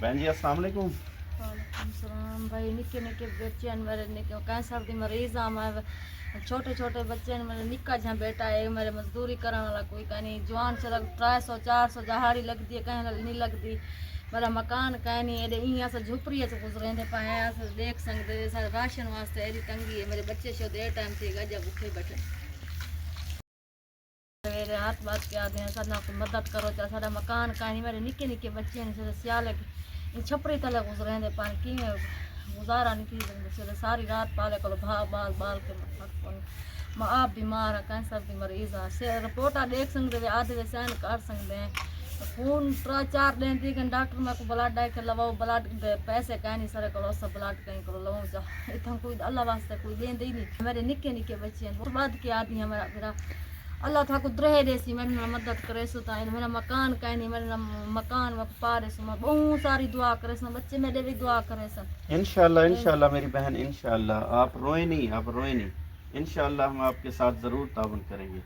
बहन जी अस्सलाम वालेकुम। वालेकुम सलाम भाई। निक्के निक्के बच्चे हैं मेरे, निक्के कैंसर दी मरीज आ मैं। छोटे छोटे बच्चे हैं मेरे, निक्का जहाँ बेटा है मेरे, मजदूरी करने वाला कोई कहीं जवान से 300-400 जहाड़ी लगती है, कहीं नहीं लगती। मेरा मकान कहीं नहीं है, यहाँ से झुपड़ी से गुजरे थे पाए से देख सकते सर। राशन वास्ते एडी तंगी है, मेरे बच्चे शो देर टाइम से गजा भूखे बैठे। मेरे हाथ बात के आते हैं सर ना कोई मदद करो, चाहे सारा मकान कहीं नहीं। मेरे निक्के निक्के बच्चे हैं सर, सियाल छपड़ी तले गुजरे थे पानी की गुजारा नहीं थी। सारी रात पाले को भाग बाल बाल के मैं आप बीमार है, कैंसर की मरीज है। रिपोर्टा देख सकते आधे वे सहन कर सकते हैं। खून 3-4 दिन थी कि डॉक्टर मेरे को ब्लड डाय कर लवाओ, ब्लड पैसे कहीं नहीं सर को सब ब्लड कहीं करो लवाओ जा इतना कोई अल्लाह वास्ते कोई देंदे ही नहीं। मेरे निक्के निक्के बच्चे हैं बर्बाद के आदमी है मेरा अल्लाह था को द्रह देसी मेरे ना मदद करे सो ता मेरा मकान कहीं नहीं, मेरे ना मकान में पारे सो मैं बहुत सारी दुआ करे सो, बच्चे मेरे भी दुआ करे सो। इंशाल्लाह इंशाल्लाह मेरी बहन, इंशाल्लाह आप रोए नहीं, आप रोए नहीं। इंशाल्लाह हम आपके साथ ज़रूर ताउन करेंगे।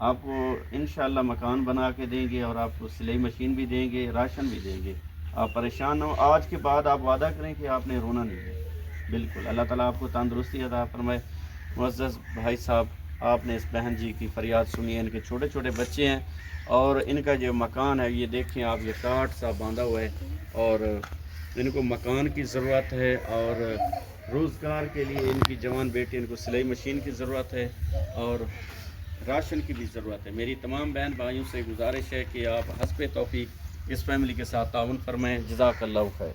आपको इंशाल्लाह मकान बना के देंगे और आपको सिलाई मशीन भी देंगे, राशन भी देंगे। आप परेशान हो, आज के बाद आप वादा करें कि आपने रोना नहीं है। बिल्कुल अल्लाह ताला आपको तंदुरुस्ती अता फरमाए। मुअज़्ज़ज़ भाई साहब, आपने इस बहन जी की फरियाद सुनी है। इनके छोटे छोटे बच्चे हैं और इनका जो मकान है ये देखें आप, ये काट सा बांधा हुआ है और इनको मकान की ज़रूरत है और रोज़गार के लिए इनकी जवान बेटी, इनको सिलाई मशीन की ज़रूरत है और राशन की भी ज़रूरत है। मेरी तमाम बहन भाइयों से गुजारिश है कि आप हस्ब तौफीक इस फैमिली के साथ ताउन फरमाएँ। जज़ाकल्लाहु खैर।